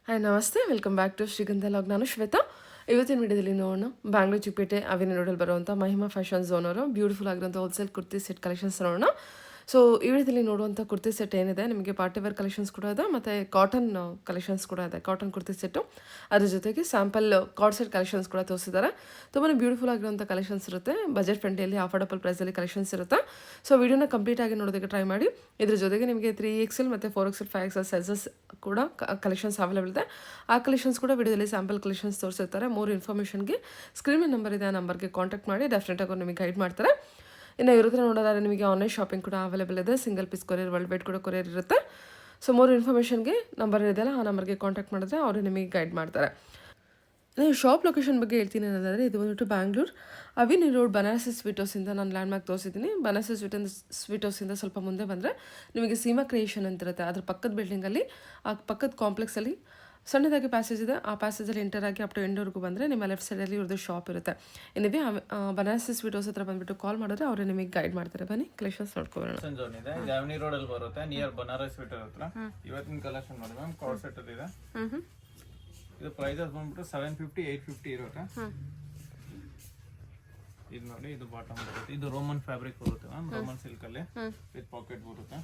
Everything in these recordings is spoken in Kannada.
ಹಾಯ್ ನಮಸ್ತೆ, ವೆಲ್ಕಮ್ ಬ್ಯಾಕ್ ಟು ಶ್ರೀಗಂಧ ಲಾಗ್. ನಾನು ಶ್ವೇತಾ. ಇವತ್ತಿನ ವಿಡಿಯೋದಲ್ಲಿ ನೋಡೋಣ ಬ್ಯಾಂಗ್ಳೂರು ಚಿಕ್ಕಪೇಟೆ ಅವೆನ್ಯೂ ರೋಡಲ್ಲಿ ಬರುವಂಥ ಮಹಿಮಾ ಫ್ಯಾಷನ್ ಝೋನ್ ಅವರು ಬ್ಯೂಟಿಫುಲ್ ಆಗಿರುವಂಥ ಹೋಲ್ಸೇಲ್ ಕುರ್ತಿ ಸೆಟ್ ಕಲೆಕ್ಷನ್ಸ್ ನೋಡೋಣ. ಸೊ ಈ ವಿಡಿಯೋದಲ್ಲಿ ನೋಡುವಂಥ ಕುರ್ತಿ ಸೆಟ್ ಏನಿದೆ, ನಿಮಗೆ ಪಾರ್ಟಿ ವೇರ್ ಕಲೆಕ್ಷನ್ಸ್ ಕೂಡ ಇದೆ ಮತ್ತು ಕಾಟನ್ ಕಲೆಕ್ಷನ್ಸ್ ಕೂಡ ಇದೆ. ಕಾಟನ್ ಕುರ್ತಿ ಸೆಟ್ಟು, ಅದ್ರ ಜೊತೆಗೆ ಸ್ಯಾಂಪಲ್ ಕಾರ್ಡ್ ಸೆಟ್ ಕಲೆಕ್ಷನ್ಸ್ ಕೂಡ ತೋರಿಸಿದ್ದಾರೆ. ತುಂಬಾ ಬ್ಯೂಟಿಫುಲ್ ಆಗಿರುವಂಥ ಕಲೆಕ್ಷನ್ಸ್ ಇರುತ್ತೆ. ಬಜೆಟ್ ಫ್ರೆಂಡ್ಲಿಯಲ್ಲಿ ಅಫೋರ್ಡಬಲ್ ಪ್ರೈಸಲ್ಲಿ ಕಲೆಕ್ಷನ್ಸ್ ಇರುತ್ತೆ. ಸೊ ವಿಡಿಯೋನ ಕಂಪ್ಲೀಟ್ ಆಗಿ ನೋಡೋದಕ್ಕೆ ಟ್ರೈ ಮಾಡಿ. ಇದ್ರ ಜೊತೆಗೆ ನಿಮಗೆ 3XL ಮತ್ತು 4XL 5XL ಸೈಜಸ್ ಕೂಡ ಕಲೆಕ್ಷನ್ಸ್ ಅವೈಲೇಬಲ್ ಇದೆ. ಆ ಕಲೆಕ್ಷನ್ಸ್ ಕೂಡ ವಿಡಿಯೋದಲ್ಲಿ ಸ್ಯಾಂಪಲ್ ಕಲೆಕ್ಷನ್ಸ್ ತೋರಿಸಿರ್ತಾರೆ. ಮೋರ್ ಇನ್ಫಾರ್ಮೇಷನ್ಗೆ ಸ್ಕ್ರೀನ್ ಮೇಲೆ ನಂಬರ್ ಇದೆ, ಆ ನಂಬರ್ಗೆ ಕಾಂಟ್ಯಾಕ್ಟ್ ಮಾಡಿ. ಡೆಫಿನೆಟಾಗಿ ಅವ್ರು ನಿಮಗೆ ಗೈಡ್ ಮಾಡ್ತಾರೆ. ಇನ್ನು ಇವ್ರ ನೋಡೋದಾದ್ರೆ ನಿಮಗೆ ಆನ್ಲೈನ್ ಶಾಪಿಂಗ್ ಕೂಡ ಅವೈಲೇಬಲ್ ಇದೆ. Single piece courier, world wide ಕೂಡ ಕೊರಿಯರ್ ಇರುತ್ತೆ. ಸೊ ಮೋರ್ ಇನ್ಫಾರ್ಮೇಷನ್ಗೆ ನಂಬರ್ ಇದೆಯಲ್ಲ, ಆ ನಂಬರ್ಗೆ ಕಾಂಟ್ಯಾಕ್ಟ್ ಮಾಡಿದ್ರೆ ಅವರು ನಿಮಗೆ ಗೈಡ್ ಮಾಡ್ತಾರೆ. ನೀವು ಶಾಪ್ ಲೊಕೇಶನ್ ಬಗ್ಗೆ ಹೇಳ್ತೀನಿ ಅನ್ನೋದಾದರೆ, ಇದು ಬಂದ್ಬಿಟ್ಟು Bangalore avenue road Banarasi sweet ಹೌಸಿಂದ ನಾನು ಲ್ಯಾಂಡ್ ಮಾರ್ಕ್ ತೋರಿಸಿದ್ದೀನಿ. ಬನಾರಸಿ ಸ್ವೀಟ್ ಹೌಸಿಂದ ಸ್ವಲ್ಪ ಮುಂದೆ ಬಂದರೆ ನಿಮಗೆ ಸೀಮಾ ಕ್ರಿಯೇಷನ್ ಅಂತ ಇರುತ್ತೆ. ಅದ್ರ ಪಕ್ಕದ ಬಿಲ್ಡಿಂಗಲ್ಲಿ, ಆ ಪಕ್ಕದ ಕಾಂಪ್ಲೆಕ್ಸಲ್ಲಿ ಸಣ್ಣದಾಗಿ ಪ್ಯಾಸೇಜ್ ಇದೆ. ಆ ಪ್ಯಾಸೇಜಲ್ಲಿ ಎಂಟರ್ ಆಗಿ ಅಪ್ ಟು ಎಂಡ್ವರೆಗೂ ಬಂದರೆ ನಿಮ್ಮ ಲೆಫ್ಟ್ ಸೈಡಲ್ಲಿ ಇವ್ರದ್ದು ಶಾಪ್ ಇರುತ್ತೆ. ಏನಿದೆ ಬನಾರಸಿ ಸ್ವೀಟ್ ಹೌಸ್ ಹತ್ರ ಬಂದುಬಿಟ್ಟು ಕಾಲ್ ಮಾಡಿದ್ರೆ ಅವರು ನಿಮಗೆ ಗೈಡ್ ಮಾಡ್ತಾರೆ. ಬನ್ನಿ ಕಲೆಕ್ಷನ್ಸ್ ನೋಡ್ಕೊಳ್ಳೋಣ. ಅವೆನ್ಯೂ ರೋಡ್ ಅಲ್ಲಿ ಬರುತ್ತೆ, ನಿಯರ್ ಬನಾರಸ್ ಸ್ವೀಟ್ ಹತ್ರ. ಇವತ್ತಿನ ಕಲೆಕ್ಷನ್ ನೋಡಿ ಮ್ಯಾಮ್, ಕಾರ್ಡ್ ಸೆಟ್ ಅಲ್ಲಿ ಇದೆ. ಇದು ಪ್ರೈಸಸ್ ಬಂದ್ಬಿಟ್ಟು 750 850 ಇರುತ್ತೆ. ಇದು ನೋಡಿ, ಇದು ಬಾಟಮ್ ಬರುತ್ತೆ. ಇದು ರೋಮನ್ ಫ್ಯಾಬ್ರಿಕ್ ಬರುತ್ತೆ ಮ್ಯಾಮ್, ರೋಮನ್ ಸಿಲ್ಕ್ ಅಲ್ಲಿ ವಿತ್ ಪಾಕೆಟ್ ಬರುತ್ತೆ.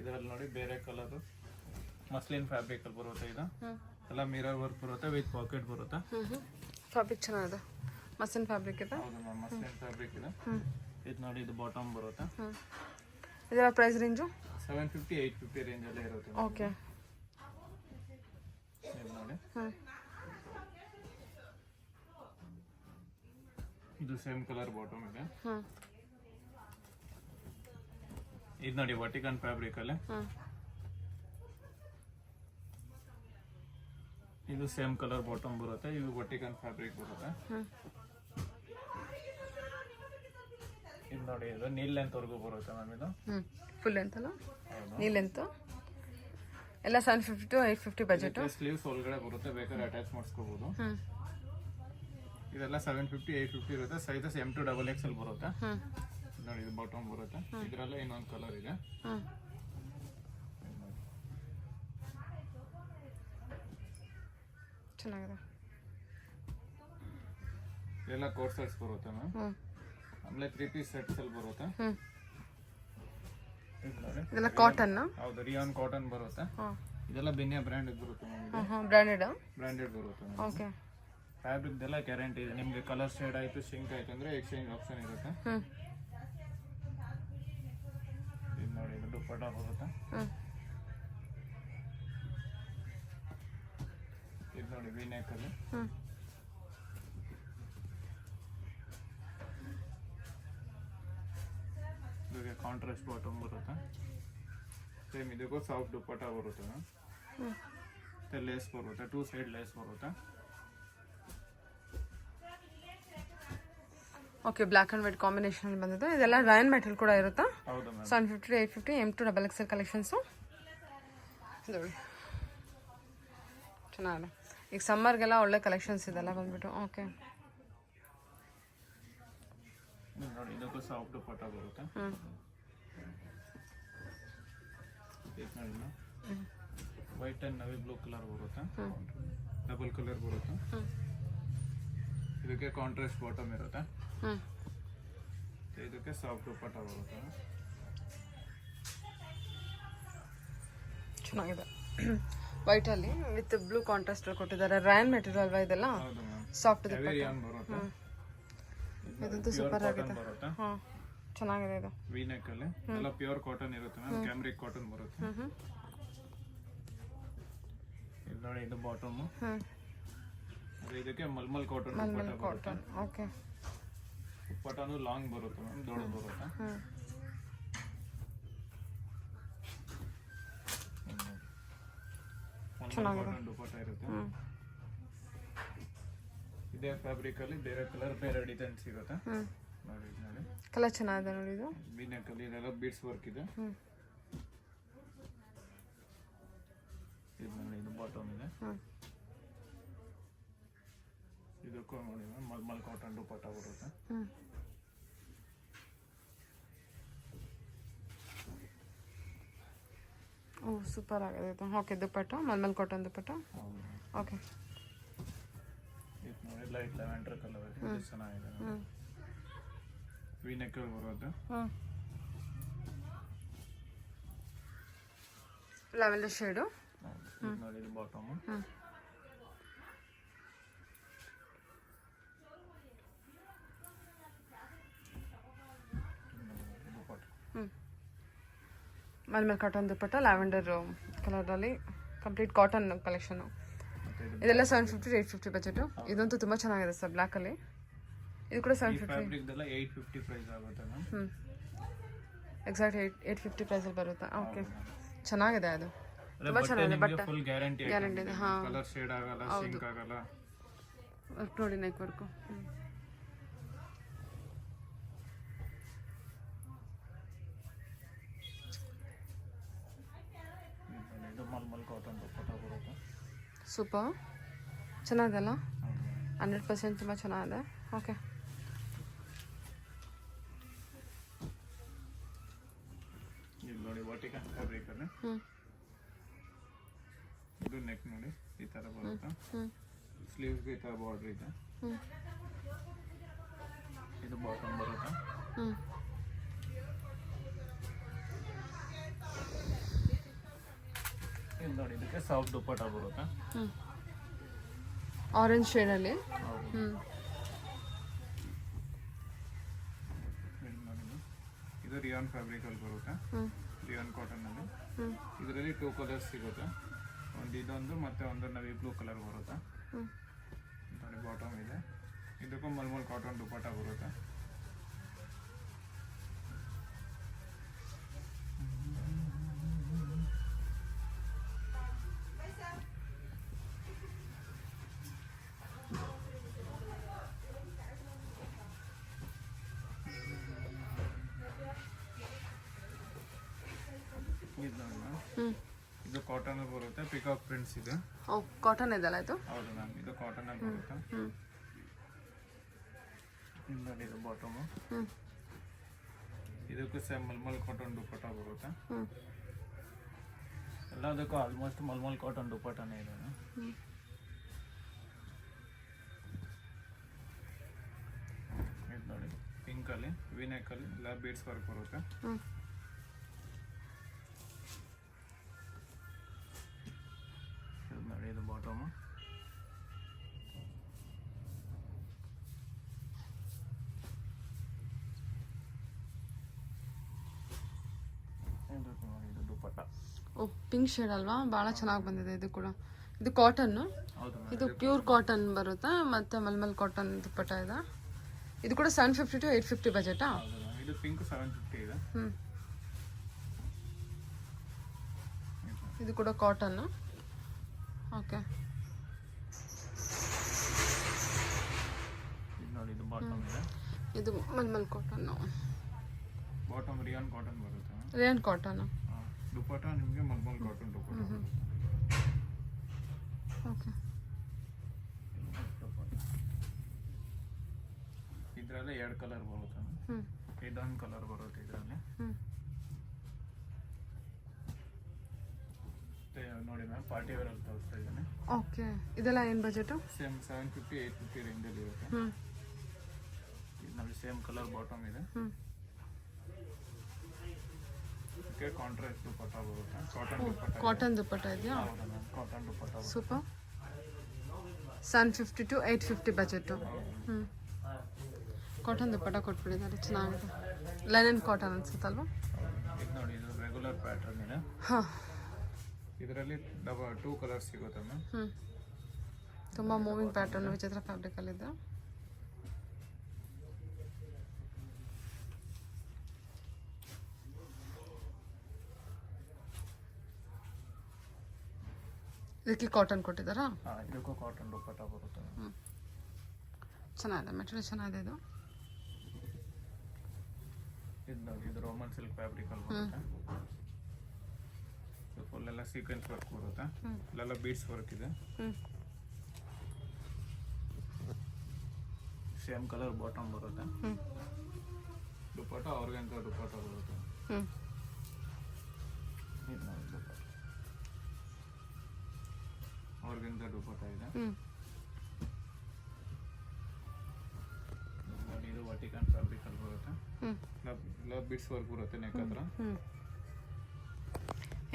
ಇದರಲ್ಲಿ ನೋಡಿ ಬೇರೆ ಕಲರ್ ಮಸ್ಲಿನ್ ಫ್ಯಾಬ್ರಿಕ್ ಅಲ್ಲಿ ಬರುತ್ತೆ. ಇದು ಎಲ್ಲ ಮಿರರ್ ವರ್ಕ್ ಬರುತ್ತೆ, ವಿತ್ ಪಾಕೆಟ್ ಬರುತ್ತೆ. ಫ್ಯಾಬ್ರಿಕ್ ಚೆನ್ನಾಗಿದೆ, ಮಸ್ಲಿನ್ ಫ್ಯಾಬ್ರಿಕ್ ಇದೆ. ಹೌದು ಮ್ಯಾಮ್, ಮಸ್ಲಿನ್ ಫ್ಯಾಬ್ರಿಕ್ ಇದೆ. ಇದು ನೋಡಿ, ಇದು ಬಾಟಮ್ ಬರುತ್ತೆ. ಇದರ ಪ್ರೈಸ್ ರೇಂಜು 750 850 ರೇಂಜ್ ಅಲ್ಲೇ ಇರುತ್ತೆ. ಓಕೆ, ಇದು ನೋಡಿ, ಇದು ಸೇಮ್ ಕಲರ್ ಬಾಟಮ್ ಇದೆ. ಇದು ನೋಡಿ, ವರ್ಟಿಕನ್ ಫ್ಯಾಬ್ರಿಕ್ ಅಲ್ಲಿ. ಇದು ಸೇಮ್ ಕಲರ್ ಬಾಟಮ್ ಬರುತ್ತೆ. ಇದು ವರ್ಟಿಕನ್ ಫ್ಯಾಬ್ರಿಕ್ ಬರುತ್ತೆ. ಇದು ನೋಡಿ, ಇದು ನೀಲ್ ಲೆಂತ್ ವರ್ಗೂ ಬರುತ್ತೆ ಮ್ಯಾಮ್. ಇದು ಫುಲ್ ಲೆಂತ್ ಅಲ್ಲ, ನೀಲ್ ಲೆಂತ್. ಎಲ್ಲ 750 to 850 ಬಜೆಟ್. ಸ್ಲೀವ್ಸ್ ಒಳಗಡೆ ಬರುತ್ತೆ, ಬೇಕಾದ್ರೆ ಅಟ್ಯಾಚ್ ಮಾಡಿಸ್ಕೋಬಹುದು. ಇದೆಲ್ಲ 750 850 ಇರುತ್ತೆ. ಸೈಜಸ್ M to XXL ಬರುತ್ತೆ. ನೋಡಿ, ಇದು ಬಾಟಮ್ ಬರುತ್ತೆ. ಇದರಲ್ಲೇ ಇನ್ನೊಂದು ಕಲರ್ ಇದೆ. ಚೆನ್ನಾಗಿದೆ. ಇದೆಲ್ಲ ಕೋಟ್ ಸೆಟ್ಸ್ ಬರುತ್ತೆ ಮ್ಯಾಮ್. ಆಮೇಲೆ 3 ಪೀಸ್ ಸೆಟ್ಸ್ ಅಲ್ಲಿ ಬರುತ್ತೆ. ಇದೆಲ್ಲ ಕಾಟನ್. ಹೌದು, ರಿಯಾನ್ ಕಾಟನ್ ಬರುತ್ತೆ. ಇದೆಲ್ಲ ಬೆನ್ಯಾ ಬ್ರ್ಯಾಂಡ್ ಬರುತ್ತೆ ಮ್ಯಾಮ್. ಬ್ರ್ಯಾಂಡೆಡ್ ಬರುತ್ತೆ. ಓಕೆ, ಫ್ಯಾಬ್ರಿಕ್ ಎಲ್ಲ ಗ್ಯಾರಂಟಿ ಇದೆ. ನಿಮಗೆ ಕಲರ್ ಶೇಡ್ ಆಯ್ತು, ಶಿಂಕ್ ಆಯ್ತು ಅಂದ್ರೆ ಎಕ್ಸ್ಚೇಂಜ್ ಆಪ್ಷನ್ ಇರುತ್ತೆ. ಇದು ನೋಡಿ, ಇದು ದುಪ್ಪಟ್ಟ ಬರುತ್ತೆ. ಇದು ನೋಡಿ, ವಿ ನೆಕ್ ಅಲ್ಲಿ. ಇದಕ್ಕೆ ಕಾಂಟ್ರಾಸ್ಟ್ ಬಾಟಮ್ ಬರುತ್ತೆ. ಸೇಮ್ ಇದಕ್ಕೂ ಸಾಫ್ಟ್ ದುಪ್ಪಟ್ಟ ಬರುತ್ತೆ ಮ್ಯಾಮ್. ಮತ್ತೆ ಲೇಸ್ ಬರುತ್ತೆ, 2 ಸೈಡ್ ಲೇಸ್ ಬರುತ್ತೆ. Okay, black and white combination ಬಂದಿದೆ. ಇದೆಲ್ಲ ರಯನ್ ಮೆಟಲ್ ಕೂಡ ಇರುತ್ತಾ? ಹೌದು ma'am. 750 to 850 M to XXL collections. ನೋಡಿ, ಚೆನ್ನಾಗಿದೆ. ಈಗ ಸಮ್ಮರ್ಗೆಲ್ಲ ಒಳ್ಳೆ ಕಲೆಕ್ಷನ್ಸ್ ಇದೆಲ್ಲ ಬಂದ್ಬಿಟ್ಟು. ಓಕೆ, ನೋಡಿ, ಇದಕ್ಕೂ ಸಾಫ್ಟ್ ದುಪ್ಪಟ್ಟ ಬರುತ್ತೆ. White and Navi blue colour ಬರುತ್ತೆ, ಡಬಲ್ ಕಲರ್ ಬರುತ್ತೆ. ಇದಕ್ಕೆ ಕಾಂಟ್ರಾಸ್ಟ್ ಬಾಟಮ್ ಇರುತ್ತೆ. ಇದಕ್ಕೆ ಸಾಫ್ಟ್ ದುಪ್ಪಟ್ಟ ಬರುತ್ತೆ. ಚೆನ್ನಾಗಿದೆ. ವೈಟ್ ಅಲ್ಲಿ ವಿತ್ ಬ್ಲೂ ಕಾಂಟ್ರಾಸ್ಟ್ ಕೊಟ್ಟಿದ್ದಾರೆ. ರಯನ್ ಮೆಟೀರಿಯಲ್ ಅಲ್ವಾ ಇದೆಲ್ಲ? ಹೌದು ಮ್ಯಾಮ್. ಸಾಫ್ಟ್ ರಿಯಾನ್ ಬರುತ್ತೆ. ಇದಂತೂ ಸೂಪರ್ ಆಗಿದೆ. ಚೆನ್ನಾಗಿದೆ. ಇದು ವಿ ನೆಕ್ ಅಲ್ಲಿ ಎಲ್ಲ ಪ್ಯೂರ್ ಕಾಟನ್ ಇರುತ್ತೆ ಮ್ಯಾಮ್. ಕ್ಯಾಮ್ರಿಕ್ ಕಾಟನ್ ಬರುತ್ತೆ. ಇದು ನೋಡಿ, ಇದು ಬಾಟಮ್. ಇದಕ್ಕೆ ಮಲ್ಮಲ್ ಕಾಟನ್ ಬರುತ್ತೆ. ಓಕೆ, ದುಪ್ಪಟ್ಟನು ಲಾಂಗ್ ಬರುತ್ತೆ ಮ್ಯಾಮ್, ದೊಡ್ಡ ಬರುತ್ತೆ. ಕಾಟನ್ ದುಪ್ಪಟ್ಟ ಇರುತ್ತೆ. ಇದೇ ಫ್ಯಾಬ್ರಿಕ್ ಅಲ್ಲಿ ಬೇರೆ ಕಲರ್, ಬೇರೆ ಡಿಸೈನ್ ಸಿಗುತ್ತೆ. ನೋಡಿ, ನೋಡಿ, ಕಲರ್ ಚೆನ್ನಾಗಿದೆ. ನೋಡಿ, ಇದು ವಿ ನೆಕ್ ಅಲ್ಲಿ ಇದೆಲ್ಲ ಬೀಡ್ಸ್ ವರ್ಕ್ ಇದೆ. ಇದು ನೋಡಿ, ಇದು ಬಾಟಮ್ ಇದೆ. ಇದಕ್ಕೂ ನೋಡಿ ಮ್ಯಾಮ್, ಮಲ್ಮಲ್ ಕಾಟನ್ ದುಪ್ಪಟ್ಟ ಬರುತ್ತೆ. ಓ ಸೂಪರ್ ಆಗಿದೆ ಇದು. ಓಕೆ, ದುಪ್ಪಟ್ಟ ಮಲ್ಮಲ್ ಕಾಟನ್ ದುಪ್ಪಟ್ಟ. ಹೌದು ಓಕೆ. ಇದು ನೋಡಿ ಲೈಟ್ ಲ್ಯಾವೆಂಡರ್ ಕಲರ್ ಇದು ಚೆನ್ನಾಗಿದೆ. ವಿ ನೆಕ್ ಬರೋದು. Lavender shade. ಇದು ನೋಡಿ ಇದು ಬಾಟಮ್. ಮಲ್ಮಲ್ ಕಾಟನ್ ದುಪ್ಪಟ್ಟ ಲ್ಯಾವೆಂಡರ್ ಕಲರಲ್ಲಿ ಕಂಪ್ಲೀಟ್ ಕಾಟನ್ ಕಲೆಕ್ಷನು. ಇದೆಲ್ಲ 750 to 850 ಬಜೆಟು. ಇದಂತೂ ತುಂಬ ಚೆನ್ನಾಗಿದೆ ಸರ್, ಬ್ಲ್ಯಾಕಲ್ಲಿ. ಇದು ಕೂಡ 750. ಫ್ಯಾಬ್ರಿಕ್ದೆಲ್ಲ 850 ಪ್ರೈಸ್ ಆಗುತ್ತೆ ಮ್ಯಾಮ್. ಎಕ್ಸಾಕ್ಟ್ 850 ಪ್ರೈಸಲ್ಲಿ ಬರುತ್ತೆ. ಓಕೆ, ಚೆನ್ನಾಗಿದೆ ಅದು, ತುಂಬ ಚೆನ್ನಾಗಿದೆ. ಬಟ್ ಫುಲ್ ಗ್ಯಾರಂಟಿ ಇದೆ. ಹಾಂ, ಕಲರ್ ಶೇಡ್ ಆಗಲ್ಲ, ಸಿಂಕ್ ಆಗಲ್ಲ. ವರ್ಕ್ ನೋಡಿ, ನೆಕ್ ವರ್ಕು. ಇದು ಮಲ್ಮಲ್ ಕಾಟನ್ ದುಪ್ಪಟ್ಟ ಬರುತ್ತೆ. ಸೂಪರ್ ಚೆನ್ನಾಗಿದೆಲ್ಲ, 100% ತುಂಬ ಚೆನ್ನಾಗಿದೆ. ಓಕೆ, ಇದು ನೋಡಿ ವಾಟಿಕನ್ ಫ್ಯಾಬ್ರಿಕ್ ಅಲ್ಲಿ. ಇದು ನೆಕ್ ನೋಡಿ ಈ ತರ ಬರುತ್ತೆ. ಸ್ಲೀವ್ಸ್ಗೆ ಈ ತರ ಬಾರ್ಡರ್ ಇದೆ. ಇದು ಬಾಟಮ್ ಬರುತ್ತೆ. ಇದು ನೋಡಿ ಇದಕ್ಕೆ ಸಾಫ್ಟ್ ದುಪ್ಪಟ್ಟ ಬರುತ್ತೆ. ಆರೆಂಜ್ ಶೇಡಲ್ಲಿ. ಇದು ರಿಯಾನ್ ಫ್ಯಾಬ್ರಿಕ್ ಅಲ್ಲಿ ಬರುತ್ತೆ, ರಿಯಾನ್ ಕಾಟನ್ ಅಲ್ಲಿ. ಇದರಲ್ಲಿ 2 ಕಲರ್ಸ್ ಸಿಗುತ್ತೆ. ಒಂದು ಇದೊಂದು ಮತ್ತೆ ಒಂದು ನವಿ ಬ್ಲೂ ಕಲರ್ ಬರುತ್ತೆ. ನೋಡಿ ಬಾಟಮ್ ಇದೆ. ಇದಕ್ಕೂ ಮಲ್ಮಲ್ ಕಾಟನ್ ದುಪ್ಪಟ್ಟ ಬರುತ್ತೆ. ಇದು ಕಾಟನ್ ಬರುತ್ತೆ, ಪಿಕಾಕ್ ಪ್ರಿಂಟ್ಸ್ ಇದೆ. ಕಾಟನ್ ಇದೆಲ್ಲ ಇದು. ಹೌದು ಮ್ಯಾಮ್, ಇದು ಕಾಟನ್ ಅಲ್ಲಿ ಬರುತ್ತೆ. ನೋಡಿ ಇದು ಬಾಟಮ್. ಇದಕ್ಕೂ ಸೇಮ್ ಮಲ್ಮಲ್ ಕಾಟನ್ ದುಪ್ಪಟ್ಟ ಬರುತ್ತೆ. ಎಲ್ಲದಕ್ಕೂ ಆಲ್ಮೋಸ್ಟ್ ಮಲ್ಮಲ್ ಕಾಟನ್ ದುಪ್ಪಟ್ಟನೇ ಇದೆ. ಇದು ನೋಡಿ ಪಿಂಕ್ ಅಲ್ಲಿ ವಿ ನೆಕ್ ಅಲ್ಲಿ ಎಲ್ಲ ಬೀಡ್ಸ್ ವರ್ಕ್ ಬರುತ್ತೆ. ನೋಡಿ ಇದು ಬಾಟಮ್. ಇದು ದುಪ್ಪಟ್ಟ. ಓ, ಪಿಂಕ್ ಶೇಡ್ ಅಲ್ವಾ, ಭಾಳ ಚೆನ್ನಾಗಿ ಬಂದಿದೆ ಇದು ಕೂಡ. ಇದು ಕಾಟನ್ನು. ಹೌದು ಇದು ಪ್ಯೂರ್ ಕಾಟನ್ ಬರುತ್ತೆ, ಮತ್ತು ಮಲ್ಮಲ್ ಕಾಟನ್ ದುಪ್ಪಟ್ಟ ಇದೆ. ಇದು ಕೂಡ 750 to 850 ಬಜೆಟಾ? ಇದು ಪಿಂಕ್ 750 ಇದೆ. ಇದು ಕೂಡ ಕಾಟನ್ನು. ಓಕೆ, ಇದು ನೋಡಿ ಇದು ಬಾಟಮ್ ಇದೆ. ಇದು mulmul cotton. Bottom rayon cotton ಬರುತ್ತೆ. Rayon cotton. ದುಪ್ಪಟ್ಟ ನಿಮಗೆ ಮಲ್ಮಲ್ ಕಾಟನ್ ದುಪ್ಪಟ್ಟ ಬರುತ್ತೆ. ಓಕೆ, ಇದರಲ್ಲಿ 2 ಕಲರ್ ಬರುತ್ತೆ. ಇದೊಂದು ಕಲರ್ ಬರುತ್ತೆ ಇದರಲ್ಲಿ. ನೋಡಿ ಮ್ಯಾಮ್, ಪಾರ್ಟಿ ವೇರ್ ಅಲ್ಲಿ ತೋರಿಸ್ತಾ ಇದ್ದೇನೆ. ಓಕೆ, ಇದೆಲ್ಲ ಏನು ಬಜೆಟು? ಸೇಮ್ 750 850 ರೇಂಜಲ್ಲಿ ಇರುತ್ತೆ. ಇದರಲ್ಲಿ ಸೇಮ್ ಕಲರ್ ಬಾಟಮ್ ಇದೆ. ಇದಕ್ಕೆ ಕಾಂಟ್ರಾಸ್ಟ್ ದುಪ್ಪಟ್ಟ ಬರುತ್ತೆ. ಕಾಟನ್ ದುಪ್ಪಟ್ಟ. ಕಾಟನ್ ದುಪ್ಪಟ್ಟ ಇದೆಯಾ? ಹೌದು ಮ್ಯಾಮ್, ಕಾಟನ್ ದುಪ್ಪಟ್ಟ ಬರುತ್ತೆ. ಸೂಪರ್. 750 to 850 budget. ಕಾಟನ್ ದುಪ್ಪಟ್ಟ ಕೊಟ್ಬಿಟ್ಟಿದ್ದಾರೆ, ಚೆನ್ನಾಗಿದೆ. Linen cotton ಅನ್ಸುತ್ತಲ್ವಾ? ಇದು ನೋಡಿ ಇದು ರೆಗ್ಯುಲರ್ ಪ್ಯಾಟರ್ನ್ ಇದೆ. ಹಾಂ, ಇದರಲ್ಲಿ 2 ಕಲರ್ಸ್ ಸಿಗುತ್ತೆ ಮ್ಯಾಮ್. ತುಂಬ ಮೂವಿಂಗ್ ಪ್ಯಾಟರ್ನ್ ವಿಚಿತ್ರ ಫ್ಯಾಬ್ರಿಕಲ್ಲಿದೆ. ಇದಕ್ಕೆ ಕಾಟನ್ ಕೊಟ್ಟಿದ್ದಾರಾ? ಇದಕ್ಕೂ ಕಾಟನ್ ದುಪ್ಪಟ್ಟ ಬರುತ್ತೆ. ಚೆನ್ನಾಗಿದೆ, ಮೆಟೀರಿಯಲ್ ಚೆನ್ನಾಗಿದೆ ಇದು. ಇದು ನೋಡಿ ಇದು ರೋಮನ್ ಸಿಲ್ಕ್ ಫ್ಯಾಬ್ರಿಕ್ ಅಲ್ಲಿ ಬರುತ್ತೆ. ಫುಲ್ ಎಲ್ಲ ಸೀಕ್ವೆನ್ಸ್ ವರ್ಕ್ ಬರುತ್ತೆ. ಇಲ್ಲೆಲ್ಲ ಬೀಡ್ಸ್ ವರ್ಕ್ ಇದೆ. ಸೇಮ್ ಕಲರ್ ಬಾಟಮ್ ಬರುತ್ತೆ. ದುಪ್ಪಟ್ಟ ಆರ್ಗನ್ಜಾ ದುಪ್ಪಟ್ಟ ಬರುತ್ತೆ. ಇದು ನೋಡಿ ದುಪ್ಪಟ್ಟ. ಆರ್ಗನ್ಜಾ ದುಪಟ್ಟ ಇದೆ. ಇದು ವರ್ಟಿಕಲ್ ಫ್ಯಾಬ್ರಿಕ್ ಅಲ್ಲಿ ಬರುತ್ತೆ. ಲವ್ ಬಿಟ್ಸ್ ವರ್ಕ್ ಬರುತ್ತೆ ನೆಕ್ ಹತ್ರ.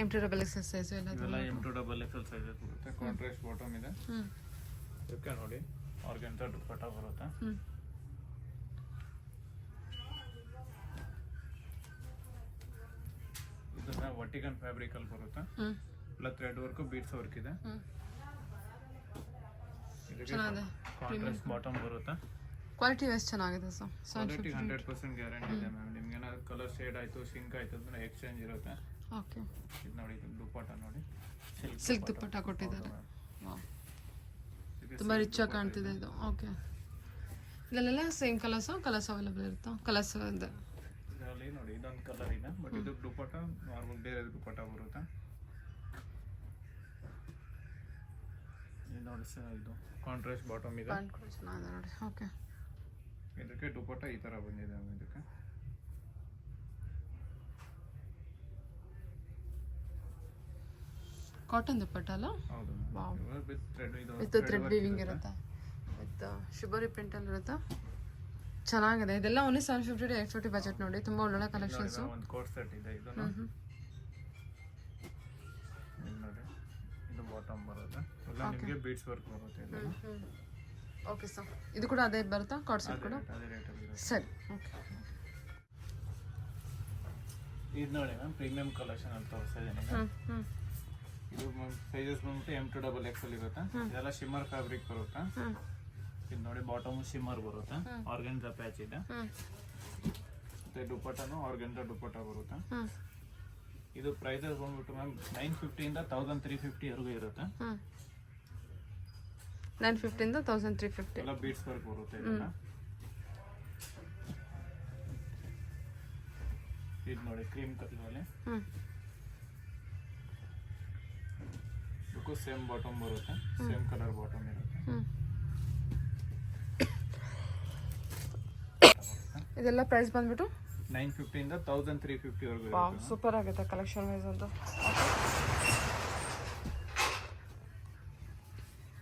M2XL ಸೈಜ್ ಇವೆಲ್ಲ M2XL ಸೈಜಸ್ ಬರುತ್ತೆ. ಕಾಂಟ್ರಾಸ್ಟ್ ಬಾಟಮ್ ಇದೆ. ಇದಕ್ಕೆ ನೋಡಿ ಆರ್ಗನ್ಜಾ ದುಪಟ್ಟ ಬರುತ್ತೆ. ಇದನ್ನ ವರ್ಟಿಕಲ್ ಫ್ಯಾಬ್ರಿಕ್ ಅಲ್ಲಿ ಬರುತ್ತೆ. ಇಲ್ಲ ಥ್ರೆಡ್ ವರ್ಕ್ ಬೀಡ್ಸ್ ವರ್ಕ್ ಇದೆ. ಇದಕ್ಕೆ ಕಾಂಟ್ರಾಸ್ಟ್ ಬಾಟಮ್ ಬರುತ್ತೆ. ಕ್ವಾಲಿಟಿ ವೈಸ್ ಚೆನ್ನಾಗಿದೆ ಸರ್. ಕ್ವಾಲಿಟಿ 100% ಗ್ಯಾರಂಟಿ ಇದೆ ಮ್ಯಾಮ್. ನಿಮ್ಗೆ ಏನಾದ್ರು ಕಲರ್ ಶೇಡ್ ಆಯ್ತು ಸಿಂಕ್ ಆಯ್ತು ಅಂದ್ರೆ ಎಕ್ಸ್ಚೇಂಜ್ ಇರುತ್ತೆ. ಓಕೆ. ಇದು ನೋಡಿ ಇದು ದುಪಟ್ಟ ನೋಡಿ ಸಿಲ್ಕ್ ದುಪಟ್ಟ ಕೊಟ್ಟಿದ್ದಾರೆ. ತುಂಬ ರಿಚ್ ಆಗಿ ಕಾಣ್ತಿದೆ ಇದು. ಓಕೆ. ಇದರಲ್ಲೆಲ್ಲ ಸೇಮ್ ಕಲರ್ಸ್ ಅವೈಲೇಬಲ್ ಇರುತ್ತಾ? ಕಲರ್ಸ್ ಇದೆ ಇದರಲ್ಲಿ ನೋಡಿ ಇದೊಂದು ಕಲರ್ ಇದೆ. ಬಟ್ ಇದು ದುಪಟ್ಟ ನಾರ್ಮಲ್ ಬೇರೆ ದುಪಟ್ಟ ಬರುತ್ತೆ. ಇದು ನೋಡಿ ಸರ್ ಇದು ಕಾಂಟ್ರಾಸ್ಟ್ ಬಾಟಮ್ ಇದೆ. ಚೆನ್ನಾಗಿದೆ ನೋಡಿ. ಓಕೆ. ಇದಕ್ಕೆ ದುಪಟ್ಟ ಈ ತರ ಬಂದಿದೆ ಇದಕ್ಕೆ. ಕಾಟನ್ ದುಪಟ್ಟ ಅಲ್ಲ? ಹೌದು. Wow. With thread with thread weaving ಇರುತ್ತೆ. ವಿತ್ ಶಿಬರಿ ಪ್ರಿಂಟ್ ಅಲ್ಲಿ ಇರುತ್ತೆ. ಚೆನ್ನಾಗಿದೆ. ಇದೆಲ್ಲ ಓನ್ಲಿ 750 to 850 ಬಜೆಟ್ ನೋಡಿ. ತುಂಬಾ ಒಳ್ಳೊಳ್ಳೆ ಕಲೆಕ್ಷನ್ಸ್. ಒಂದು ಕೋಟ್ ಸೆಟ್ ಇದೆ ಇದು ನೋಡಿ. ಇದು ಬಾಟಮ್ ಬರುತ್ತೆ. ಎಲ್ಲ ನಿಮಗೆ ಬೀಡ್ಸ್ ವರ್ಕ್ ಬರುತ್ತೆ ಇದೆಲ್ಲ. Okay sir. ಇದು ಕೂಡ ಅದೇ ಬರುತ್ತಾ ಕಾರ್ಡ್ ಸೆಟ್ ಕೂಡ? ಅದೇ ರೇಟ್ ಅಲ್ಲಿ ಇರುತ್ತೆ. ಸರಿ. ಓಕೆ. ಇದು ನೋಡಿ ಮ್ಯಾಮ್ ಪ್ರೀಮಿಯಂ ಕಲೆಕ್ಷನ್ ಅಂತ ತೋರಿಸ್ತಾ ಇದ್ದೀನಿ. ಇದು ಸೈಜಸ್ ಬಂದ್ಬಿಟ್ಟು M2XL ಇರುತ್ತೆ. ಇದೆಲ್ಲ ಶಿಮ್ಮರ್ ಫ್ಯಾಬ್ರಿಕ್ ಬರುತ್ತೆ. ಇದು ನೋಡಿ ಬಾಟಮ್ ಶಿಮ್ಮರ್ ಬರುತ್ತೆ. ಆರ್ಗನ್ಜಾ ಪ್ಯಾಚ್ ಇದೆ. ಮತ್ತೆ ದುಪಟ್ಟನು ಆರ್ಗನ್ಜಾ ದುಪಟ್ಟ ಬರುತ್ತೆ. ಇದು ಪ್ರೈಸಸ್ ಬಂದ್ಬಿಟ್ಟು ಮ್ಯಾಮ್ 950 ಇಂದ 1350 ವರೆಗೂ ಇರುತ್ತೆ. 950 ಇಂದ 1350. ಎಲ್ಲ ಬೀಡ್ಸ್ ವರ್ಕ್ ಬರುತ್ತೆ ಇದೆಲ್ಲ. ಇದು ನೋಡಿ ಕ್ರೀಮ್ ಕಲರ್ ಅಲ್ಲಿ. ಇದಕ್ಕೂ ಸೇಮ್ ಬಾಟಮ್ ಬರುತ್ತೆ. ಸೇಮ್ ಕಲರ್ ಬಾಟಮ್ ಇರುತ್ತೆ. ಇದೆಲ್ಲ ಪ್ರೈಸ್ ಬಂದ್ಬಿಟ್ಟು 950 ಇಂದ 1350 ವರೆಗೂ ವಾವ್, ಇರುತ್ತೆ. ಸೂಪರ್ ಆಗುತ್ತೆ ಕಲೆಕ್ಷನ್ ವೈಸ್ ಅಂತ.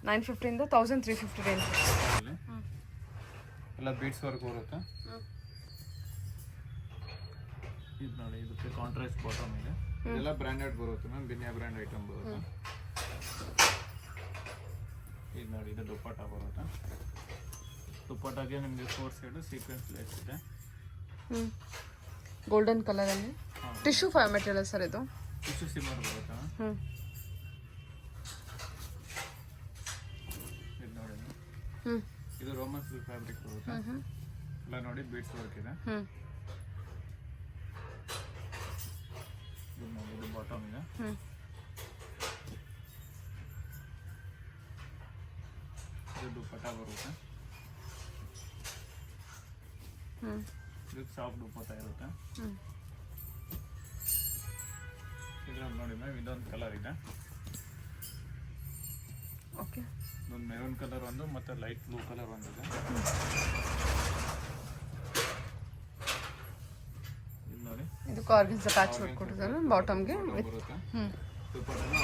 950 ಇಂದ 1350 ರೇಂಜ್. ಎಲ್ಲ ಬೀಡ್ಸ್ ವರ್ಕ್ ಬರುತ್ತೆ. ಇದು ನೋಡಿ ಇದಕ್ಕೆ ಕಾಂಟ್ರಾಸ್ಟ್ ಬಾಟಮ್ ಇದೆ. ಇದೆಲ್ಲ ಬ್ರಾಂಡೆಡ್ ಬರುತ್ತೆ ಮ್ಯಾಮ್. ಬಿನ್ಯಾ ಬ್ರ್ಯಾಂಡ್ ಐಟಮ್ ಬರುತ್ತೆ. ಇದು ನೋಡಿ ಇದು ದುಪಟ್ಟ ಬರುತ್ತೆ. ದುಪಟ್ಟಾಗೆ ನಿಮಗೆ 4 ಸೈಡ್ ಸೀಕ್ವೆನ್ಸ್ ಲೇಸ್ ಇದೆ. ಗೋಲ್ಡನ್ ಕಲರ್ ಅಲ್ಲಿ ಟಿಶ್ಯೂ ಮೆಟೀರಿಯಲ್ ಸರ್ ಇದು. ಟಿಶ್ಯೂ ಸಿಮ್ಮರ್ ಬರುತ್ತೆ. ಇದು ನೋಡಿ ಇದು ರೋಮನ್ ಸಿಲ್ಕ್ ಫ್ಯಾಬ್ರಿಕ್ ಬರುತ್ತೆ. ಎಲ್ಲ ನೋಡಿ ಬೀಡ್ಸ್ ವರ್ಕ್ ಇದೆ. ಇದು ನೋಡಿ ಇದು ಬಾಟಮ್ ಇದೆ. ಇದು ದುಪಟ್ಟ ಬರುತ್ತೆ. ಇದು ಸಾಫ್ಟ್ ದುಪಟ್ಟ ಇರುತ್ತೆ. ಇದ್ರಲ್ಲಿ ನೋಡಿ ಮ್ಯಾಮ್ ಇದೊಂದು ಕಲರ್ ಇದೆ. ಓಕೆ. ಒಂದು ಮೆರೂನ್ ಕಲರ್ ಒಂದು ಮತ್ತೆ ಲೈಟ್ ಬ್ಲೂ ಕಲರ್ ಒಂದಿದೆ. ಇದು ನೋಡಿ ಇದು ಆರ್ಗನ್ಜಾ ಪ್ಯಾಚ್ ವರ್ಕ್ ಕೊಟ್ಟಿದ್ದಾರೆ ಬಾಟಮ್ಗೆ. ಬರುತ್ತೆ. ದುಪಟ್ಟನು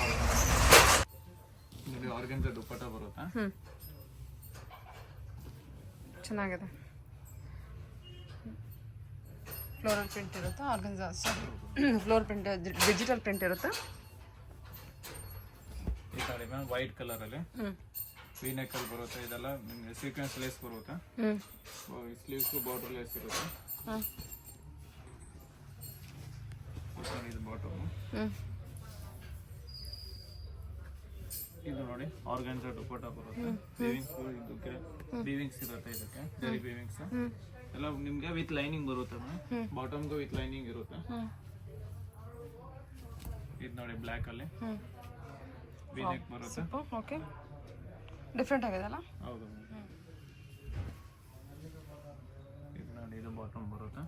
ನೋಡಿ ಆರ್ಗನ್ಜಾ ದುಪಟ್ಟ ಬರುತ್ತೆ. ಚೆನ್ನಾಗಿದೆ. ಫ್ಲೋರಲ್ ಪ್ರಿಂಟ್ ಇರುತ್ತೆ. Organza floor print digital print ಇರುತ್ತೆ. ಈ ನೋಡಿ ಮ್ಯಾಮ್ ವೈಟ್ ಕಲರ್ ಅಲ್ಲಿ ವಿ ನೆಕ್ ಅಲ್ಲಿ ಬರುತ್ತೆ. ಇದೆಲ್ಲ ನಿಮಗೆ ಸೀಕ್ವೆನ್ಸ್ ಲೇಸ್ ಬರುತ್ತೆ. ಸ್ಲೀವ್ಸ್ ಬಾರ್ಡರ್ ಲೇಸ್ ಇರುತ್ತೆ. ಇದು ಬಾಟಮ್. ಇದು ನೋಡಿ ಆರ್ಗನ್ಜಾ ದುಪಟ್ಟ ಬರುತ್ತೆ. ವೀವಿಂಗ್ಸ್ ಇರುತ್ತೆ ಇದಕ್ಕೆ. ಜರಿ ವೀವಿಂಗ್ಸ್ ಎಲ್ಲ ನಿಮ್ಗೆ ವಿತ್ ಲೈನಿಂಗ್ ಬರುತ್ತೆ ಮ್ಯಾಮ್. ಬಾಟಮ್ಗೂ ವಿತ್ ಲೈನಿಂಗ್ ಇರುತ್ತೆ. ಇದು ನೋಡಿ ಬ್ಲ್ಯಾಕ್ ಅಲ್ಲಿ ವಿ ನೆಕ್ ಬರುತ್ತೆ. ಓಕೆ. ಡಿಫ್ರೆಂಟ್ ಆಗಿದೆ ಅಲ್ಲ? ಹೌದು. ಇದು ನೋಡಿ ಇದು ಬಾಟಮ್ ಬರುತ್ತೆ.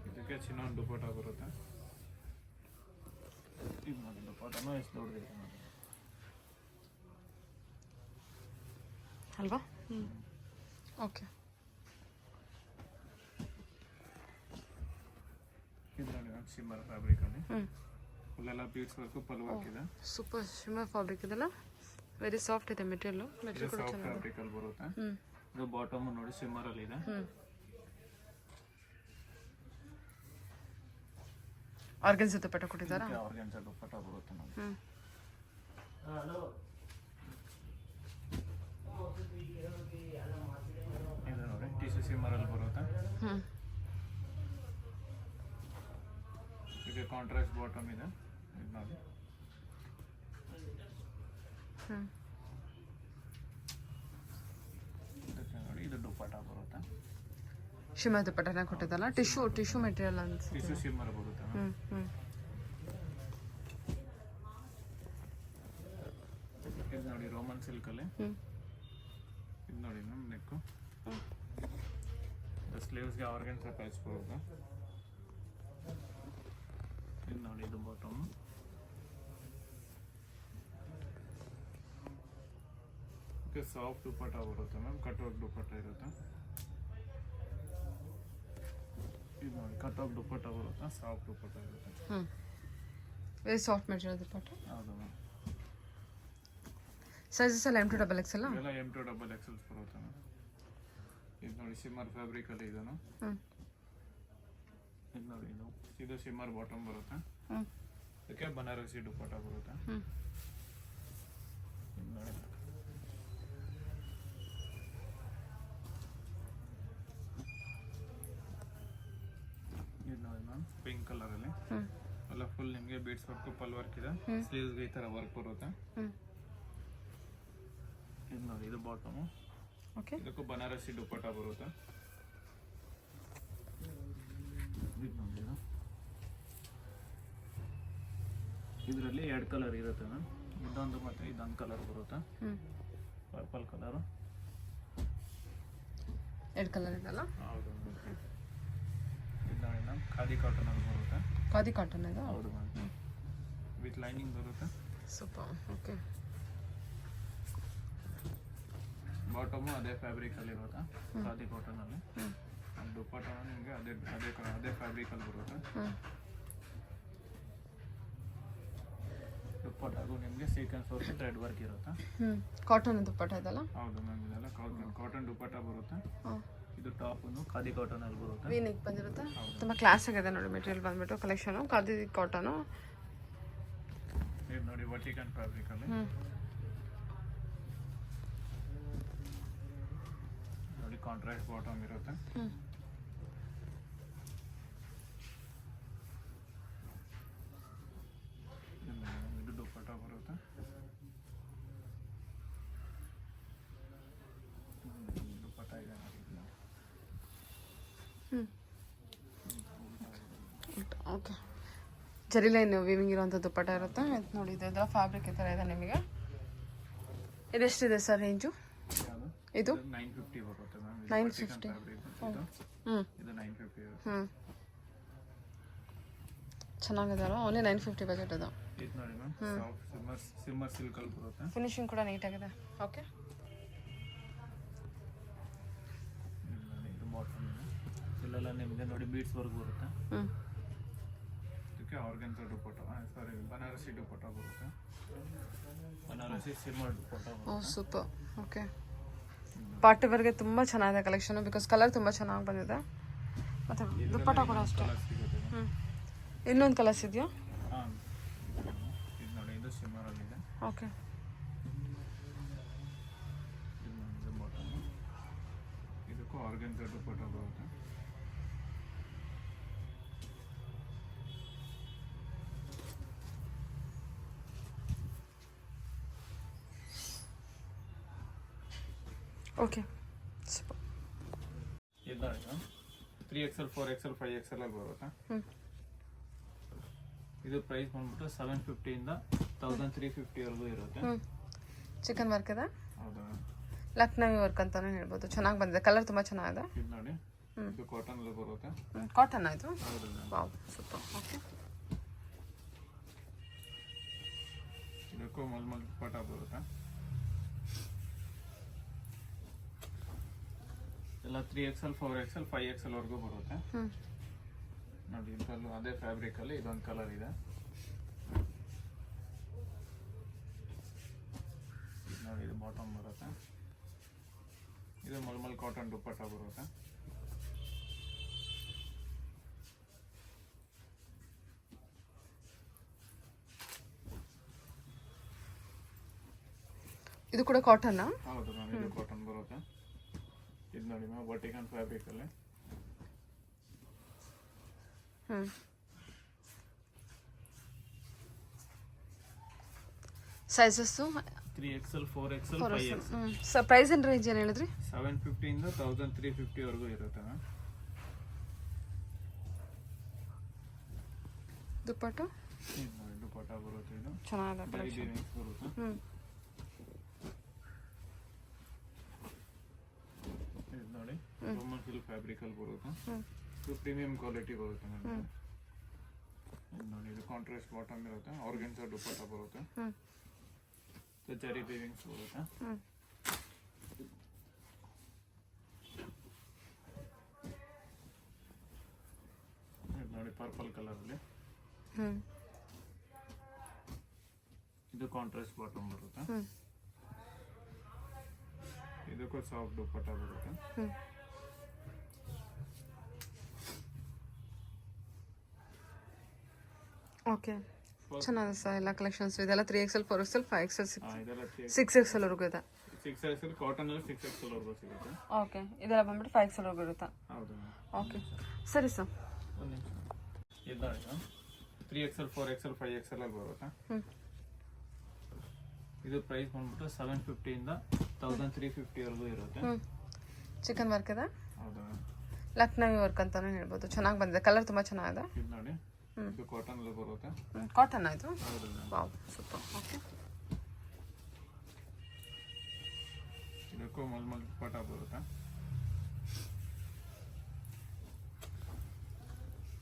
ಇದಕ್ಕೆ ಚಿನ್ನೊಂದು ದುಪಟ್ಟ ಬರುತ್ತೆ. ಇದು ನೋಡಿ ದುಪಟ್ಟನು ಎಷ್ಟು ದೊಡ್ಡದಿದೆ ನೋಡಿ ಅಲ್ವಾ? ಓಕೆ. ಇದು ನೋಡಿ ಶಿಮ್ಮರ್ ಫ್ಯಾಬ್ರಿಕ್ ಅಲ್ಲಿ ಫುಲ್ಲೆಲ್ಲ ಬೀಡ್ಸ್ ವರ್ಕು ಪಲ್ ವರ್ಕ್ ಇದೆ. ಸೂಪರ್ ಶಿಮ್ಮರ್ ಫ್ಯಾಬ್ರಿಕ್ ಇದೆಲ್ಲ ವೆರಿ ಸಾಫ್ಟ್ ಇದೆ ಮೆಟೀರಿಯಲ್ ಇದು ಸಾಫ್ಟ್ ಫ್ಯಾಬ್ರಿಕ್ ಅಲ್ಲಿ ಬರುತ್ತೆ. ಇದು ಬಾಟಮ್ ನೋಡಿ ಶಿಮ್ಮರ್ ಅಲ್ಲಿ ಇದೆ. ಆರ್ಗನ್ಸ್ ದುಪ್ಪಟ್ಟ ಕೊಟ್ಟಿದ್ದಾರಾ? ಆರ್ಗನ್ಸ್ ದುಪ್ಪಟ್ಟ ಬರುತ್ತೆ ನೋಡಿ. ಇದು ನೋಡಿ ಟಿಶ್ಯೂ ಶಿಮ್ಮರ್ ಅಲ್ಲಿ ಬರುತ್ತೆ. ಇದು ಕಾಂಟ್ರಾಸ್ಟ್ ಬಾಟಮ್ ಇದೆ. ಇದು ನೋಡಿ ಇದಕ್ಕೆ ನೋಡಿ ಇದು ದುಪ್ಪಟ್ಟ ಬರುತ್ತೆ. ಶಿಮ್ಮರ್ ದುಪ್ಪಟ್ಟನ ಕೊಟ್ಟಿದ್ದಲ್ಲ, ಟಿಶ್ಯೂ ಮೆಟೀರಿಯಲ್ ಅನ್ಸುತ್ತೆ. ಟಿಶ್ಯೂ ಶಿಮ್ಮರ್ ಬರುತ್ತೆ. ಇದು ನೋಡಿ ರೋಮನ್ ಸಿಲ್ಕ್ ಅಲ್ಲಿ. ಇದು ನೋಡಿ ನಮ್ಮ ನೆಕ್ಕು ಸ್ಲೀವ್ಸ್ಗೆ ಆರ್ಗನ್ಸ್ ಪ್ಯಾಚ್ ಬರುತ್ತೆ. ಇದು ನೋಡಿ ಇದು ಬಾಟಮ್. ಓಕೆ ಸಾಫ್ಟ್ ದುಪ್ಪಟ್ಟ ಬರುತ್ತೆ ಮ್ಯಾಮ್, ಕಟ್ವರ್ಕ್ ದುಪ್ಪಟ್ಟ ಇರುತ್ತೆ. ಇದು ನೋಡಿ ಕಟ್ವರ್ಕ್ ದುಪ್ಪಟ್ಟ ಬರುತ್ತೆ, ಸಾಫ್ಟ್ ದುಪ್ಪಟ್ಟ ಇರುತ್ತೆ. ವೆರಿ ಸಾಫ್ಟ್ ಮೆಟೀರಿಯಲ್ ದುಪ್ಪಟ್ಟ. ಹೌದು ಮ್ಯಾಮ್. ಸೈಜಸ್ ಎಲ್ಲ M2 XXL ಎಲ್ಲ M2 XXL ಬರುತ್ತೆ ಮ್ಯಾಮ್. ಇದು ನೋಡಿ ಶಿಮ್ಮರ್ ಫ್ಯಾಬ್ರಿಕ್ ಅಲ್ಲಿ ಇದನ್ನು. ಇದು ನೋಡಿ ಇದು ಶಿಮ್ಮರ್ ಬಾಟಮ್ ಬರುತ್ತೆ. ಇದಕ್ಕೆ ಬನಾರಸಿ ದುಪ್ಪಟ್ಟ ಬರುತ್ತೆ. ಇದು ನೋಡಿ ಇದು ನೋಡಿ ಮ್ಯಾಮ್ ಪಿಂಕ್ ಕಲರ್ ಅಲ್ಲಿ ಎಲ್ಲ ಫುಲ್ ನಿಮಗೆ ಬೀಡ್ಸ್ ವರ್ಕ್ ಪಲ್ ವರ್ಕ್ ಇದೆ. ಸ್ಲೀವ್ಸ್ಗೆ ಈ ತರ ವರ್ಕ್ ಬರುತ್ತೆ. ಇದು ನೋಡಿ ಇದು ಬಾಟಮು. ಓಕೆ ಇದಕ್ಕೂ ಬನಾರಸಿ ದುಪ್ಪಟ್ಟ ಬರುತ್ತೆ. ಇದರಲ್ಲಿ 2 ಕಲರ್ ಇರುತ್ತೆ ಮ್ಯಾಮ್. ಇದೊಂದು ಮತ್ತೆ ಇದೊಂದು ಕಲರ್ ಬರುತ್ತೆ, ಪರ್ಪಲ್ ಕಲರ್. 2 ಕಲರ್ ಇದೆಲ್ಲ. ಹೌದು ಮ್ಯಾಮ್. ಇದು ನೋಡಿ ಮ್ಯಾಮ್ ಖಾದಿ ಕಾಟನ್ ಅಲ್ಲಿ ಬರುತ್ತೆ. ಖಾದಿ ಕಾಟನ್ ಇದೆ. ಹೌದು ಮ್ಯಾಮ್, ವಿತ್ ಲೈನಿಂಗ್ ಬರುತ್ತೆ. ಸೂಪರ್. ಓಕೆ ಬಾಟಮು ಅದೇ ಫ್ಯಾಬ್ರಿಕ್ ಅಲ್ಲಿ ಇರುತ್ತೆ, ಖಾದಿ ಕಾಟನ್ ಅಲ್ಲಿ. ದುಪ್ಪಟ್ಟ ನಿಮಗೆ ಅದೇ ಫ್ಯಾಬ್ರಿಕ್ ಅಲ್ಲಿ ಬರುತ್ತೆ. ದುಪ್ಪಟ್ಟಾಗೂ ನಿಮಗೆ ಸೀಕ್ವೆನ್ಸ್ ವರ್ಕ್ ಥ್ರೆಡ್ ವರ್ಕ್ ಇರುತ್ತೆ. ಕಾಟನ್ ದುಪ್ಪಟ್ಟ ಇದೆಲ್ಲ. ಹೌದು ಮ್ಯಾಮ್, ಇದೆಲ್ಲ ಕಾಟನ್ ದುಪ್ಪಟ್ಟ ಬರುತ್ತೆ. ಇದು ಟಾಪ್ ಖಾದಿ ಕಾಟನ್ ಅಲ್ಲಿ ಬರುತ್ತೆ. ವೀನಿಕ್ ಬಂದಿರುತ್ತೆ. ತುಂಬಾ ಕ್ಲಾಸ್ ಆಗಿದೆ ನೋಡಿ ಮೆಟೀರಿಯಲ್ ಬಂದ್ಬಿಟ್ಟು ಕಲೆಕ್ಷನ್ ಖಾದಿ ಕಾಟನ್. ಇದು ನೋಡಿ ವರ್ಟಿಕನ್ ಫ್ಯಾಬ್ರಿಕ್ ಅಲ್ಲಿ ನೋಡಿ ಕಾಂಟ್ರಾಸ್ಟ್ ಬಾಟಮ್ ಇರುತ್ತೆ. ಇದು ದುಪ್ಪಟ್ಟ ಬರುತ್ತೆ. ದುಪ್ಪಟ್ಟ ಇದೆ ಓಕೆ. ಜರಿ ಲೈನ್ ವೀವಿಂಗ್ ಇರೋಂಥ ದುಪ್ಪಟ್ಟ ಇರುತ್ತೆ. ನೋಡಿ ಇದೆಲ್ಲ ಫ್ಯಾಬ್ರಿಕ್ ಈ ಥರ ಇದೆ ನಿಮಗೆ. ಇದೆಷ್ಟಿದೆ ಸರ್ ರೇಂಜು? ಇದು 950 ಬರುತ್ತೆ ಮ್ಯಾಮ್. 950. ಇದು 950. ಚೆನ್ನಾಗಿದೆ ಅಲ್ಲ, ಓನ್ಲಿ 950 ಬಜೆಟ್ ಅದು. ಇದು ನೋಡಿ ಮ್ಯಾಮ್ ಸಾಫ್ಟ್ ಸಿಮ್ಮರ್ ಸಿಲ್ಕ್ ಅಲ್ಲಿ ಬರುತ್ತೆ. ಫಿನಿಶಿಂಗ್ ಕೂಡ ನೀಟಾಗಿದೆ. ಓಕೆ ಇದು ಬಾಟಮ್ ಇಲ್ಲೆಲ್ಲ ನಿಮಗೆ ನೋಡಿ ಬೀಡ್ಸ್ ವರ್ಕ್ ಬರುತ್ತೆ. ಇದಕ್ಕೆ ಆರ್ಗನ್ಸ ದುಪ್ಪಟ್ಟ, ಸಾರಿ ಬನಾರಸಿ ದುಪ್ಪಟ್ಟ ಬರುತ್ತೆ. ಬನಾರಸಿ ಸಿಮ್ಮರ್ ದುಪ್ಪಟ್ಟ ಬರುತ್ತೆ. ಓ ಸೂಪರ್. ಓಕೆ ಪಾರ್ಟಿ ವೇರ್ಗೆ ತುಂಬ ಚೆನ್ನಾಗಿದೆ ಕಲೆಕ್ಷನ್, ಬಿಕಾಸ್ ಕಲರ್ ತುಂಬ ಚೆನ್ನಾಗಿ ಬಂದಿದೆ. ಮತ್ತು ದುಪ್ಪಟ್ಟ ಕೂಡ ಅಷ್ಟೇ. ಇನ್ನೊಂದು ಕಲರ್ಸ್ ಇದೆಯಾ? ಹಾಂ, ಇದು ನೋಡಿ ಇದು ಸಿಮ್ಮರ್ ಅಲ್ಲಿ ಇದೆ. ಓಕೆ ಇದು ಬಾಟಮ್. ಇದಕ್ಕೂ ಆರ್ಗನ್ಸ ದುಪ್ಪಟ್ಟ ಬರುತ್ತೆ. ಓಕೆ ಇದು 3XL 4XL 5XL ಅಲ್ಲಿ ಬರುತ್ತೆ. ಇದು ಪ್ರೈಸ್ ಬಂದ್ಬಿಟ್ಟು 750 ಇಂದ 1350 ವರೆಗೂ ಇರುತ್ತೆ. ಚಿಕನ್ ವರ್ಕ್ ಇದೆ. ಹೌದಾ? ಲಕ್ನವಿ ವರ್ಕ್ ಅಂತಾನೆ ಹೇಳ್ಬೋದು. ಚೆನ್ನಾಗಿ ಬಂದಿದೆ, ಕಲರ್ ತುಂಬ ಚೆನ್ನಾಗಿದೆ. ಇದು ನೋಡಿ ಇದು ಕಾಟನ್ ಅಲ್ಲಿ ಬರುತ್ತೆ. ಕಾಟನ್ ಆಯಿತು. ಹೌದು. Wow super. ಓಕೆ ಇದಕ್ಕೂ ಮಲ್ಮಲ್ ದುಪ್ಪಟ್ಟ ಬರುತ್ತೆ. ಎಲ್ಲ 3XL 4XL 5XL ವರೆಗೂ ಬರುತ್ತೆ. ನೋಡಿ ಇದರಲ್ಲೂ ಅದೇ ಫ್ಯಾಬ್ರಿಕ್ ಅಲ್ಲಿ ಇದೊಂದು ಕಲರ್ ಇದೆ. ಬಾಟಮ್ ಬರುತ್ತೆ. ಇದು ಮಲ್ಮಲ್ ಕಾಟನ್ ದುಪ್ಪಟ್ಟ ಬರುತ್ತೆ. ಇದು ಕೂಡ ಕಾಟನ್. ಹೌದು ಮ್ಯಾಮ್, ಇದು ಕಾಟನ್ ಬರುತ್ತೆ. ಇದು ನೋಡಿ ಮ್ಯಾಮ್, ವರ್ಟಿಕನ್ ಫ್ಯಾಬ್ರಿಕ್ ಅಲ್ಲಿ. Sizes 3XL 4XL 5XL. Price ಏನು ರೇಂಜ್ ಏನು ಹೇಳಿದ್ರಿ? 750 ಇಂದ 1350 ವರೆಗೂ ಇರುತ್ತೆ ಮ್ಯಾಮ್. ದುಪ್ಪಟ್ಟ ಇದು ನೋಡಿ ದುಪ್ಪಟ್ಟ ಬರುತ್ತೆ. ಇದು ಚೆನ್ನಾಗಿದೆ. ಜರಿ ವೀವಿಂಗ್ಸ್ ಬರುತ್ತೆ. ಇದು ನೋಡಿ ರೋಮನ್ ಸಿಲ್ಕ್ ಫ್ಯಾಬ್ರಿಕ್ ಅಲ್ಲಿ ಬರುತ್ತೆ. ಇದು ಪ್ರೀಮಿಯಂ ಕ್ವಾಲಿಟಿ ಬರುತ್ತೆ ಮ್ಯಾಮ್. ಇದು ನೋಡಿ, ಇದು ಕಾಂಟ್ರಾಸ್ಟ್ ಬಾಟಮ್ ಇರುತ್ತೆ. ಆರ್ಗೆನ್ಸಾ ದುಪ್ಪಟ್ಟ ಬರುತ್ತೆ. ಜರಿ ವೀವಿಂಗ್ಸ್ ಬರುತ್ತೆ. ಇದು ನೋಡಿ ಪರ್ಪಲ್ ಕಲರ್ ಅಲ್ಲಿ. ಇದು ಕಾಂಟ್ರಾಸ್ಟ್ ಬಾಟಮ್ ಬರುತ್ತೆ. ಇದಕ್ಕೂ ಸಾಫ್ಟ್ ದುಪ್ಪಟ್ಟ ಬರುತ್ತೆ. ಓಕೆ, ಚೆನ್ನಾಗಿದೆ ಸರ್ ಎಲ್ಲ ಕಲೆಕ್ಷನ್ಸ್. ಇದೆಲ್ಲ 3XL 4XL 5XL ಇದೆಲ್ಲ 6XL ವರೆಗೂ ಇದೆ. 6XL ಕಾಟನ್ ಅಲ್ಲಿ 6XL ವರೆಗೂ ಸಿಗುತ್ತೆ. ಓಕೆ, ಇದೆಲ್ಲ ಬಂದ್ಬಿಟ್ಟು 5XL ವರೆಗೂ ಇರುತ್ತಾ? ಹೌದು. ಓಕೆ ಸರಿ ಸರ್. ಒಂದು ನಿಮಿಷ. ಇದು 3XL 4XL 5XL ಅಲ್ಲಿ ಬರುತ್ತೆ. ಇದು ಪ್ರೈಸ್ ಬಂದ್ಬಿಟ್ಟು 750 ಇಂದ 1350 ವರೆಗೂ ಇರುತ್ತೆ. ಚಿಕನ್ ವರ್ಕ್ ಇದೆ. ಹೌದಾ? ಲಕ್ನವಿ ವರ್ಕ್ ಅಂತಾನೆ ಹೇಳ್ಬೋದು. ಚೆನ್ನಾಗಿ ಬಂದಿದೆ, ಕಲರ್ ತುಂಬ ಚೆನ್ನಾಗಿದೆ. ಇದು ನೋಡಿ, ಇದು ಕಾಟನ್ ಅಲ್ಲಿ ಬರುತ್ತೆ. ಕಾಟನ್ ಆಯಿತು. ಹೌದು. Wow, super. ಓಕೆ, ಇದಕ್ಕೂ ಮಲ್ಮಲ್ ದುಪ್ಪಟ್ಟ ಬರುತ್ತೆ.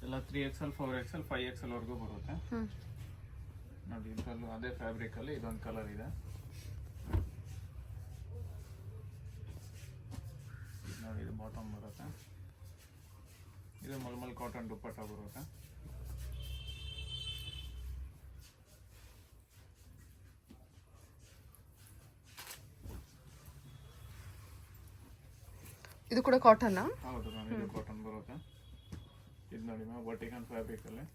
ಎಲ್ಲ 3XL 4XL 5XL ವರೆಗೂ ಬರುತ್ತೆ. ನೋಡಿ, ಇದರಲ್ಲೂ ಅದೇ ಫ್ಯಾಬ್ರಿಕ್ ಅಲ್ಲಿ ಇದೊಂದು ಕಲರ್ ಇದೆ. ನೋಡಿ, ಇದು ಬಾಟಮ್ ಬರುತ್ತೆ. ಇದು ಮಲ್ಮಲ್ ಕಾಟನ್ ದುಪ್ಪಟ್ಟ ಬರುತ್ತೆ. ಇದು ಕೂಡ ಕಾಟನ್. ಹೌದು ಮ್ಯಾಮ್, ಇದು ಕಾಟನ್ ಬರುತ್ತೆ. ಇದು ನೋಡಿ ಮ್ಯಾಮ್, ವರ್ಟಿಕನ್ ಫ್ಯಾಬ್ರಿಕ್ ಅಲ್ಲಿ.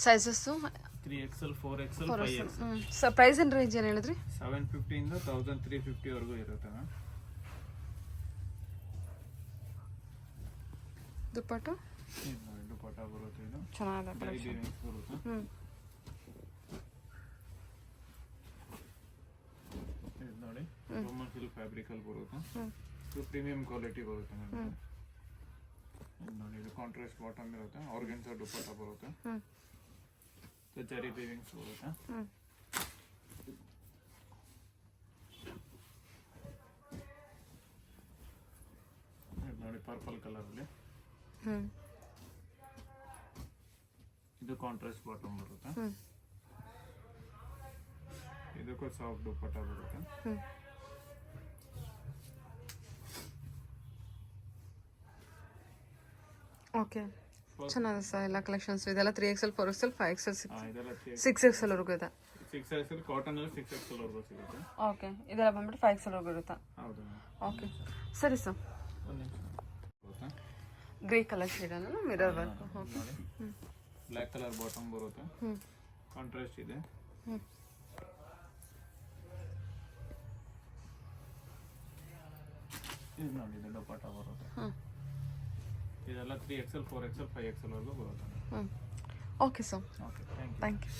Sizes 3XL 4XL 5XL. Sir price ಏನು ರೇಂಜ್ ಏನು ಹೇಳಿದ್ರಿ? 750 ಇಂದ 1350 ವರೆಗೂ ಇರುತ್ತೆ ಮ್ಯಾಮ್. ದುಪ್ಪಟ್ಟ ಇದು ನೋಡಿ ದುಪ್ಪಟ್ಟ ಬರುತ್ತೆ. ಇದು ಚೆನ್ನಾಗಿದೆ. ಜರಿ ವೀವಿಂಗ್ಸ್ ಬರುತ್ತೆ. ಇದು ನೋಡಿ ರೋಮನ್ ಸಿಲ್ಕ್ ಫ್ಯಾಬ್ರಿಕ್ ಅಲ್ಲಿ ಬರುತ್ತೆ. ಇದು ಪ್ರೀಮಿಯಂ ಕ್ವಾಲಿಟಿ ಬರುತ್ತೆ ಮ್ಯಾಮ್. ಇದು ನೋಡಿ, ಇದು ಕಾಂಟ್ರಾಸ್ಟ್ ಬಾಟಮ್ ಇರುತ್ತೆ. ಆರ್ಗೆನ್ಸಾ ದುಪ್ಪಟ್ಟ ಬರುತ್ತೆ. ಜರಿ ವೀವಿಂಗ್ಸ್ ಬರುತ್ತೆ. ಇದು ನೋಡಿ ಪರ್ಪಲ್ ಕಲರ್ ಅಲ್ಲಿ. ಇದು ಕಾಂಟ್ರಾಸ್ಟ್ ಬಾಟಮ್ ಬರುತ್ತೆ. ಇದಕ್ಕೂ ಸಾಫ್ಟ್ ದುಪ್ಪಟ್ಟ ಬರುತ್ತೆ. ಓಕೆ, ಚೆನ್ನಾಗಿದೆ ಸರ್ ಎಲ್ಲ ಕಲೆಕ್ಷನ್ಸ್. ಇದೆಲ್ಲ 3XL 4XL 5XL ಇದೆಲ್ಲ 6XL ವರೆಗೂ ಇದೆ. 6XL ಕಾಟನ್ ಅಲ್ಲಿ 6XL ವರೆಗೂ ಸಿಗುತ್ತೆ. ಓಕೆ, ಇದೆಲ್ಲ ಬಂದ್ಬಿಟ್ಟು 5XL ವರೆಗೂ ಇರುತ್ತಾ? ಹೌದು. ಓಕೆ ಸರಿ ಸರ್. ಒಂದು ನಿಮಿಷ. ಗ್ರೇ ಕಲರ್ ಶೇಡ್ ಅಲ್ಲ, mirror work. Okay, black colour bottom ಬರುತ್ತೆ. ಕಾಂಟ್ರಾಸ್ಟ್ ಇದೆ. ಇದು ನೋಡಿ, ಇದು ದುಪ್ಪಟ್ಟ ಬರುತ್ತೆ. ಇದೆಲ್ಲ 3XL 4XL 5XL ವರೆಗೂ ಬರುತ್ತೆ. Okay sir, okay, thank you. Thank you.